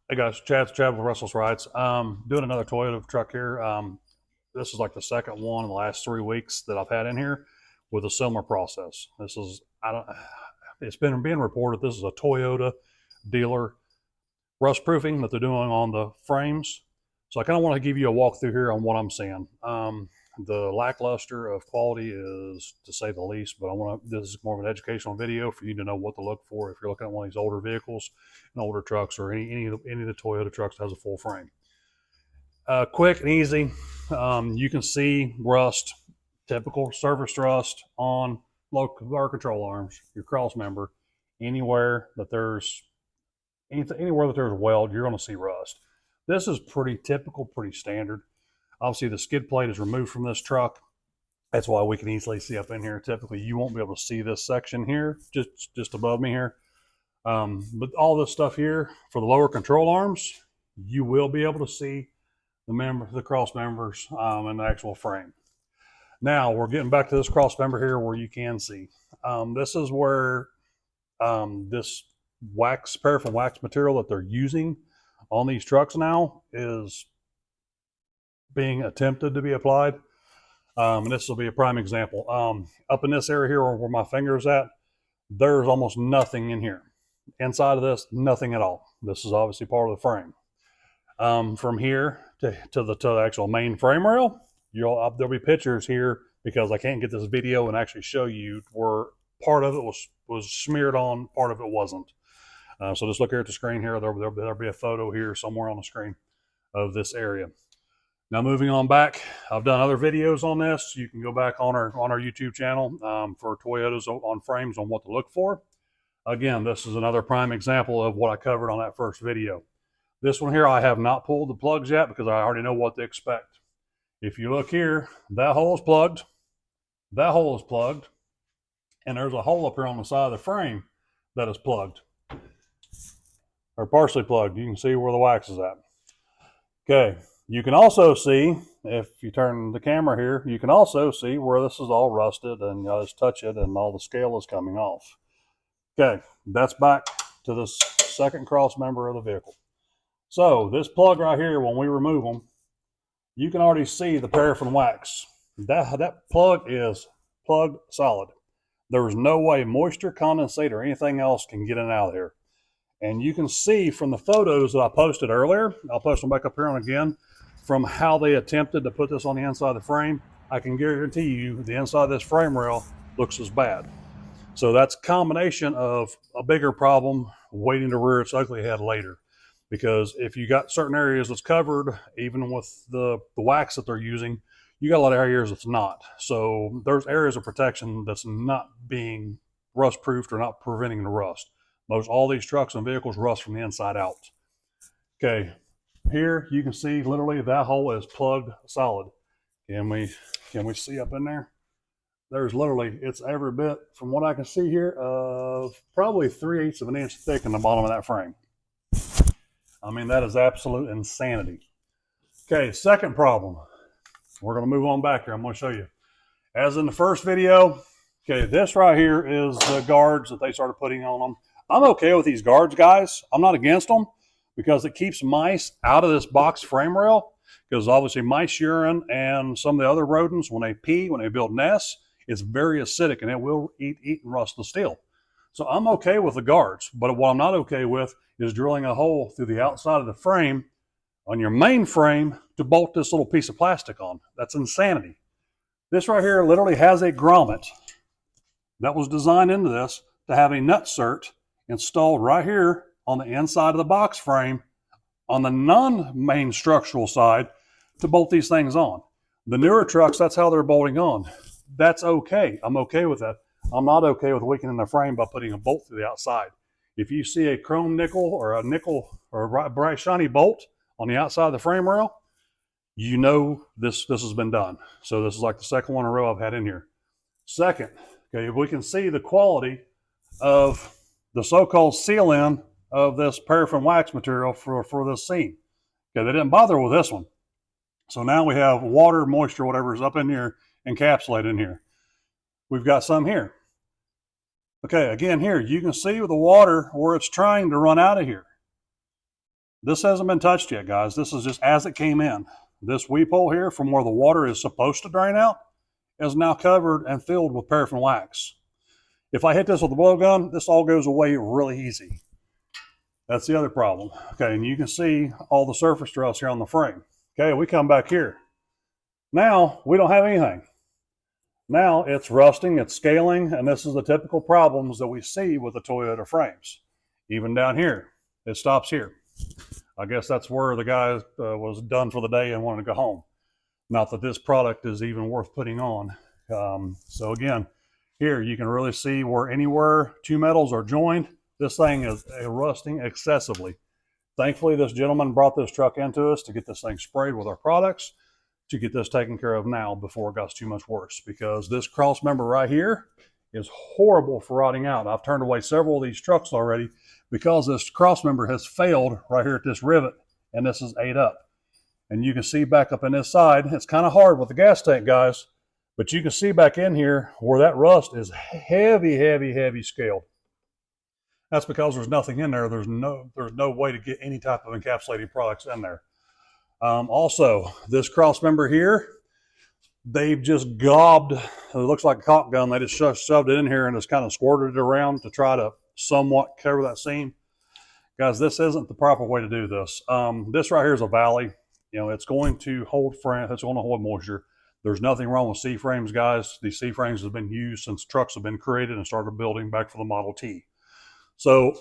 Hey guys, Chad with Rustless Rides. Doing another Toyota truck here. This is like the second one in the last 3 weeks that I've had in here with a similar process. This is I don't. It's been being reported this is a Toyota dealer rust proofing that they're doing on the frames. So I kind of want to give you a walkthrough here on what I'm seeing. The lackluster of quality is to say the least, but this is more of an educational video for you to know what to look for if you're looking at one of these older vehicles and older trucks or any of the Toyota trucks that has a full frame. Quick and easy. You can see rust, typical surface rust on lower control arms, your cross member, anywhere that there's anywhere that there's a weld, you're going to see rust. This is pretty typical, pretty standard. Obviously, the skid plate is removed from this truck. That's why we can easily see up in here. Typically, you won't be able to see this section here, just above me here. But all this stuff here for the lower control arms, you will be able to see the cross members and the actual frame. Now we're getting back to this cross member here where you can see. This is where this paraffin wax material that they're using on these trucks now is being attempted to be applied. And this will be a prime example. Up in this area here where my finger is at, there's almost nothing in here. Inside of this, nothing at all. This is obviously part of the frame. From here to the actual main frame rail, there'll be pictures here because I can't get this video and actually show you where part of it was smeared on, part of it wasn't. So just look here at the screen here. There'll be a photo here somewhere on the screen of this area. Now moving on back, I've done other videos on this. You can go back on our YouTube channel for Toyotas on frames on what to look for. Again, this is another prime example of what I covered on that first video. This one here, I have not pulled the plugs yet because I already know what to expect. If you look here, that hole is plugged, that hole is plugged, and there's a hole up here on the side of the frame that is plugged, or partially plugged. You can see where the wax is at. Okay. You can also see, if you turn the camera here, you can also see where this is all rusted and just touch it and all the scale is coming off. Okay, that's back to this second cross member of the vehicle. So this plug right here, when we remove them, you can already see the paraffin wax. That plug is plugged solid. There's no way moisture, condensate, or anything else can get in and out of here. And you can see from the photos that I posted earlier, I'll post them back up here on again, from how they attempted to put this on the inside of the frame, I can guarantee you the inside of this frame rail looks as bad. So that's a combination of a bigger problem waiting to rear its ugly head later. Because if you got certain areas that's covered, even with the wax that they're using, you got a lot of areas that's not. So there's areas of protection that's not being rust proofed or not preventing the rust. All these trucks and vehicles rust from the inside out. Okay. Here you can see literally that hole is plugged solid. Can we see up in there? There's literally, it's every bit, from what I can see here, of probably 3/8 of an inch thick in the bottom of that frame. I mean, that is absolute insanity. Okay, second problem. We're going to move on back here. I'm going to show you. As in the first video, okay, this right here is the guards that they started putting on them. I'm okay with these guards, guys. I'm not against them, because it keeps mice out of this box frame rail, because obviously mice urine and some of the other rodents, when they pee, when they build nests, it's very acidic and it will eat and rust the steel. So I'm okay with the guards, but what I'm not okay with is drilling a hole through the outside of the frame on your main frame to bolt this little piece of plastic on. That's insanity. This right here literally has a grommet that was designed into this to have a nutsert installed right here on the inside of the box frame on the non-main structural side to bolt these things on. The newer trucks, that's how they're bolting on. That's okay. I'm okay with that. I'm not okay with weakening the frame by putting a bolt through the outside. If you see a chrome nickel or a bright shiny bolt on the outside of the frame rail, you know this has been done. So this is like the second one in a row I've had in here. Second, okay, we can see the quality of the so-called sealant of this paraffin wax material for this seam. Okay, they didn't bother with this one. So now we have water, moisture, whatever is up in here, encapsulated in here. We've got some here. Okay, again here, you can see with the water where it's trying to run out of here. This hasn't been touched yet, guys. This is just as it came in. This weep hole here from where the water is supposed to drain out is now covered and filled with paraffin wax. If I hit this with a blowgun, this all goes away really easy. That's the other problem. Okay, and you can see all the surface stress here on the frame. Okay, we come back here. Now, we don't have anything. Now it's rusting, it's scaling, and this is the typical problems that we see with the Toyota frames. Even down here, it stops here. I guess that's where the guy was done for the day and wanted to go home. Not that this product is even worth putting on. So again, here you can really see where anywhere two metals are joined, this thing is rusting excessively. Thankfully, this gentleman brought this truck into us to get this thing sprayed with our products to get this taken care of now before it got too much worse, because this cross member right here is horrible for rotting out. I've turned away several of these trucks already because this cross member has failed right here at this rivet, and this is ate up. And you can see back up in this side, it's kind of hard with the gas tank, guys, but you can see back in here where that rust is heavy, heavy, heavy scaled. That's because there's nothing in there. There's no way to get any type of encapsulating products in there. Also, this cross member here, they've just gobbed, it looks like a caulk gun, they just shoved it in here and just kind of squirted it around to try to somewhat cover that seam. Guys, this isn't the proper way to do this. This right here is a valley. You know, it's going to hold frame, it's going to hold moisture. There's nothing wrong with C-frames, guys. These C-frames have been used since trucks have been created and started building back for the Model T. So,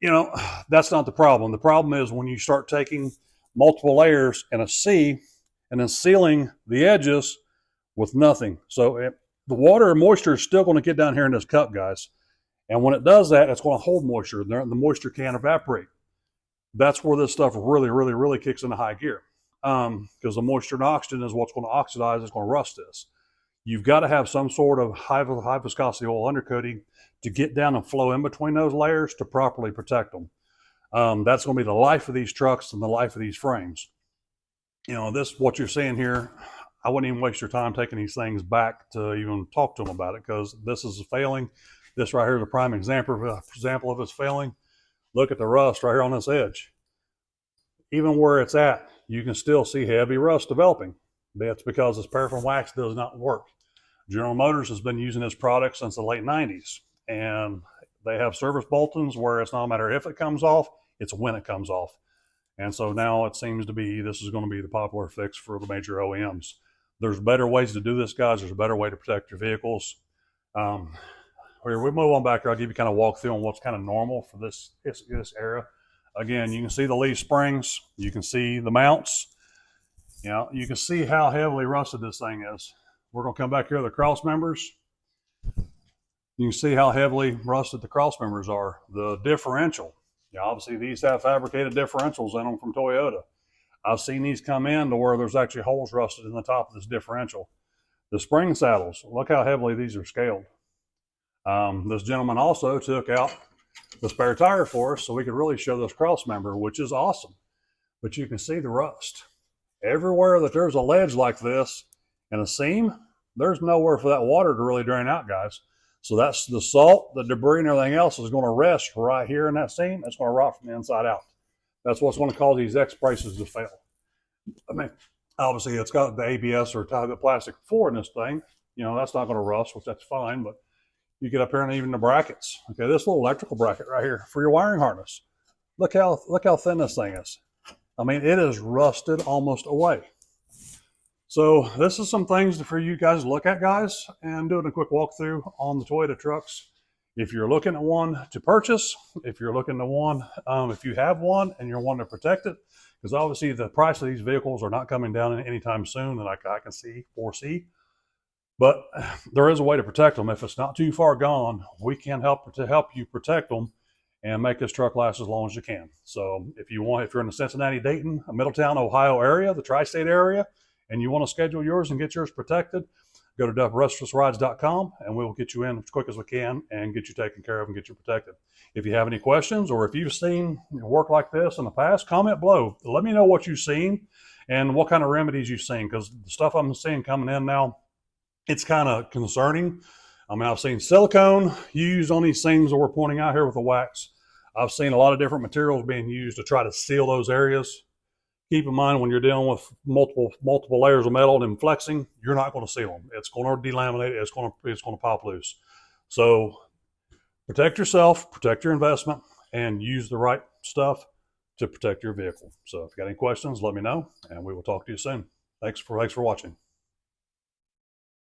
you know, that's not the problem. The problem is when you start taking multiple layers in a C and then sealing the edges with nothing. So the water and moisture is still going to get down here in this cup, guys. And when it does that, it's going to hold moisture. The moisture can't evaporate. That's where this stuff really, really, really kicks into high gear. Because the moisture and oxygen is what's going to oxidize, it's going to rust this. You've got to have some sort of high viscosity oil undercoating to get down and flow in between those layers to properly protect them. That's going to be the life of these trucks and the life of these frames. You know, this, what you're seeing here, I wouldn't even waste your time taking these things back to even talk to them about it, because this is failing. This right here is a prime example of it's failing. Look at the rust right here on this edge. Even where it's at, you can still see heavy rust developing. That's because this paraffin wax does not work. General Motors has been using this product since the late 90s, and they have service bolt-ons where it's not a matter if it comes off, it's when it comes off. And so now it seems to be, this is going to be the popular fix for the major OEMs. There's better ways to do this, guys. There's a better way to protect your vehicles. We move on back here. I'll give you kind of walk through on what's kind of normal for this era. Again, you can see the leaf springs. You can see the mounts. You know, you can see how heavily rusted this thing is. We're going to come back here to the cross members. You can see how heavily rusted the cross members are. The differential. Yeah, obviously these have fabricated differentials in them from Toyota. I've seen these come in to where there's actually holes rusted in the top of this differential. The spring saddles, look how heavily these are scaled. This gentleman also took out the spare tire for us so we could really show this cross member, which is awesome. But you can see the rust. Everywhere that there's a ledge like this and a seam, there's nowhere for that water to really drain out, guys. So that's the salt, the debris, and everything else is going to rest right here in that seam. It's going to rot from the inside out. That's what's going to cause these X braces to fail. I mean, obviously it's got the ABS or the plastic floor in this thing. You know, that's not going to rust, which that's fine, but you get up here and even the brackets. Okay, this little electrical bracket right here for your wiring harness. Look how thin this thing is. I mean, it is rusted almost away. So this is some things for you guys to look at, guys, and doing a quick walkthrough on the Toyota trucks. If you're looking at one to purchase, if you're looking to one, if you have one and you're wanting to protect it, because obviously the price of these vehicles are not coming down anytime soon that I can foresee. But there is a way to protect them. If it's not too far gone, we can help you protect them and make this truck last as long as you can. So if you're in the Cincinnati, Dayton, Middletown, Ohio area, the tri-state area, and you want to schedule yours and get yours protected, go to rustlessrides.com and we will get you in as quick as we can and get you taken care of and get you protected. If you have any questions or if you've seen work like this in the past, comment below. Let me know what you've seen and what kind of remedies you've seen, because the stuff I'm seeing coming in now, it's kind of concerning. I mean, I've seen silicone used on these things that we're pointing out here with the wax. I've seen a lot of different materials being used to try to seal those areas. Keep in mind when you're dealing with multiple layers of metal and flexing, you're not going to seal them. It's going to delaminate. It's going to pop loose. So protect yourself, protect your investment, and use the right stuff to protect your vehicle. So if you got any questions, let me know, and we will talk to you soon. Thanks for watching.